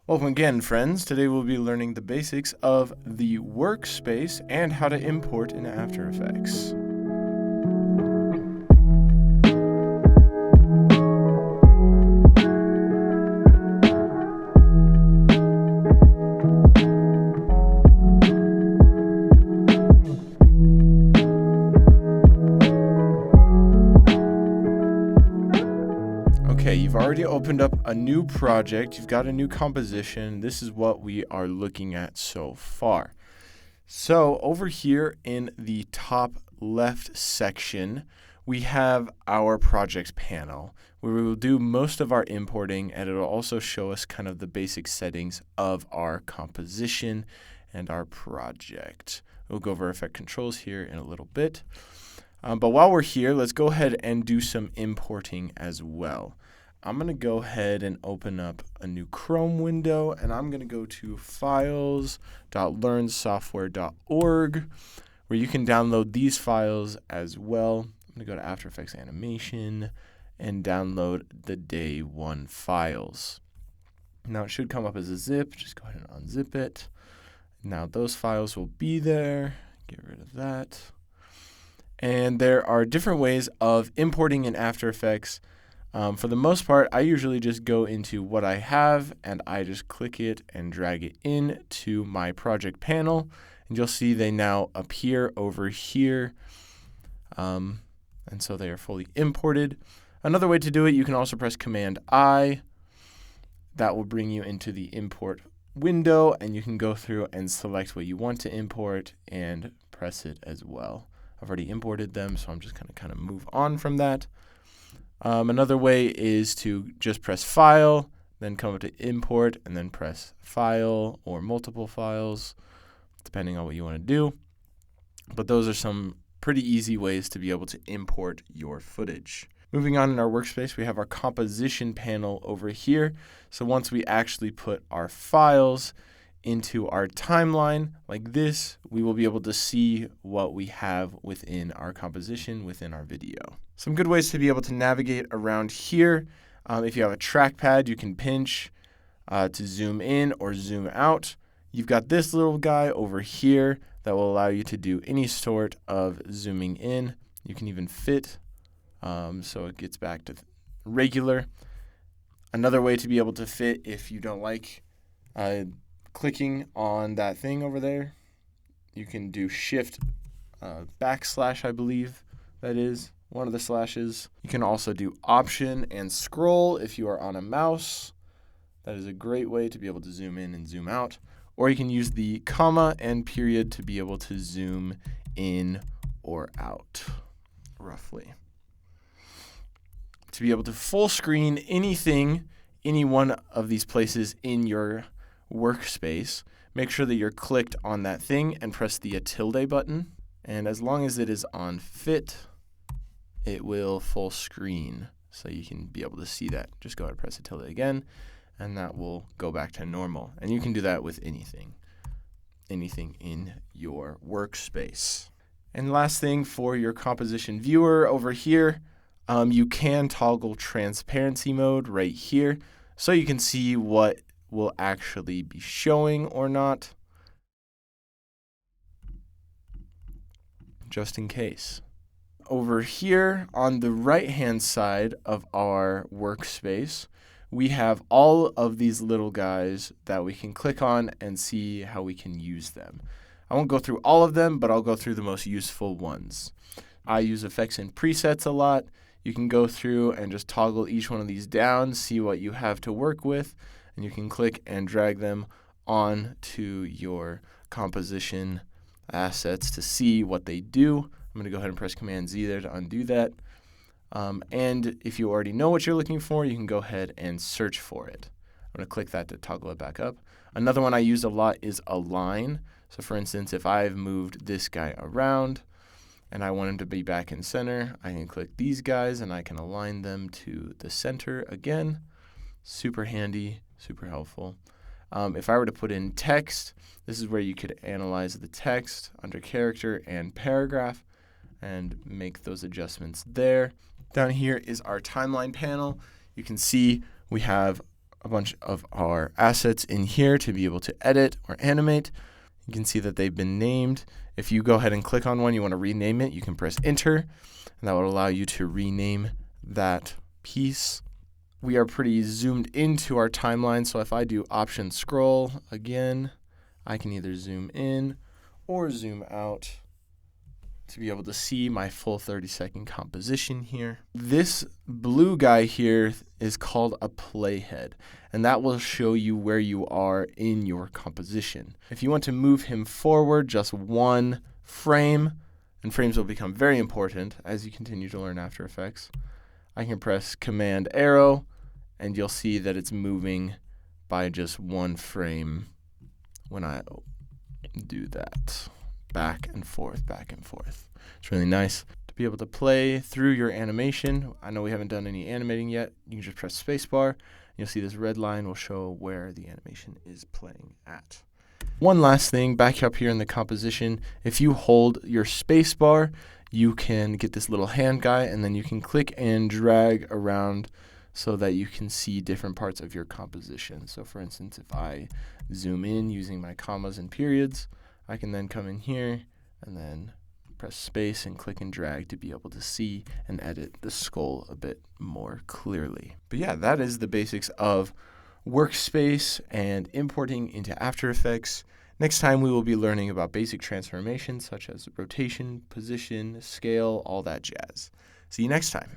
Welcome again, friends. Today we'll be learning the basics of the Workspace and how to import in After Effects. Okay, you've already opened up a new project. You've got a new composition. This is what we are looking at so far. So over here in the top left section, we have our projects panel where we will do most of our importing, and it'll also show us kind of the basic settings of our composition and our project. We'll go over effect controls here in a little bit. But while we're here, let's go ahead and do some importing as well. I'm going to go ahead and open up a new Chrome window, and I'm going to go to files.learnsoftware.org, where you can download these files as well. I'm going to go to After Effects Animation and download the day one files. Now it should come up as a zip. Just go ahead and unzip it. Now those files will be there. Get rid of that. And there are different ways of importing in After Effects. For the most part, I usually just go into what I have and I just click it and drag it in to my project panel. And you'll see they now appear over here. And so they are fully imported. Another way to do it, you can also press Command I. That will bring you into the import window, and you can go through and select what you want to import and press it as well. I've already imported them, so I'm just going to kind of move on from that. Another way is to just press File, then come up to Import, and then press File or multiple files, depending on what you want to do. But those are some pretty easy ways to be able to import your footage. Moving on in our workspace, we have our composition panel over here. So once we actually put our files into our timeline like this, we will be able to see what we have within our composition within our video. Some good ways to be able to navigate around here. If you have a trackpad, you can pinch to zoom in or zoom out. You've got this little guy over here that will allow you to do any sort of zooming in. You can even fit, so it gets back to regular. Another way to be able to fit if you don't like clicking on that thing over there, you can do Shift backslash, I believe that is one of the slashes. You can also do Option and scroll if you are on a mouse. That is a great way to be able to zoom in and zoom out. Or you can use the comma and period to be able to zoom in or out, roughly. To be able to full screen anything, any one of these places in your workspace, make sure that you're clicked on that thing and press the tilde button. And as long as it is on fit, it will full screen. So you can be able to see that. Just go ahead and press the tilde again, and that will go back to normal. And you can do that with anything in your workspace. And last thing for your composition viewer over here, you can toggle transparency mode right here so you can see what will actually be showing or not, just in case. Over here on the right-hand side of our workspace, we have all of these little guys that we can click on and see how we can use them. I won't go through all of them, but I'll go through the most useful ones. I use effects and presets a lot. You can go through and just toggle each one of these down, see what you have to work with, and you can click and drag them on to your composition assets to see what they do. I'm going to go ahead and press Command Z there to undo that. And if you already know what you're looking for, you can go ahead and search for it. I'm going to click that to toggle it back up. Another one I use a lot is Align. So for instance, if I've moved this guy around and I want him to be back in center, I can click these guys and I can align them to the center again. Super handy, super helpful. If I were to put in text, this is where you could analyze the text under character and paragraph and make those adjustments there. Down here is our timeline panel. You can see we have a bunch of our assets in here to be able to edit or animate. You can see that they've been named. If you go ahead and click on one, you want to rename it, you can press enter, and that will allow you to rename that piece. We are pretty zoomed into our timeline, so if I do Option Scroll again, I can either zoom in or zoom out to be able to see my full 30-second composition here. This blue guy here is called a playhead, and that will show you where you are in your composition. If you want to move him forward just one frame, and frames will become very important as you continue to learn After Effects, I can press Command Arrow, and you'll see that it's moving by just one frame when I do that. Back and forth, back and forth. It's really nice to be able to play through your animation. I know we haven't done any animating yet. You can just press spacebar. You'll see this red line will show where the animation is playing at. One last thing, back up here in the composition, if you hold your spacebar, you can get this little hand guy, and then you can click and drag around so that you can see different parts of your composition. So for instance, if I zoom in using my commas and periods, I can then come in here and then press space and click and drag to be able to see and edit the skull a bit more clearly. But yeah, that is the basics of Workspace and importing into After Effects. Next time we will be learning about basic transformations such as rotation, position, scale, all that jazz. See you next time.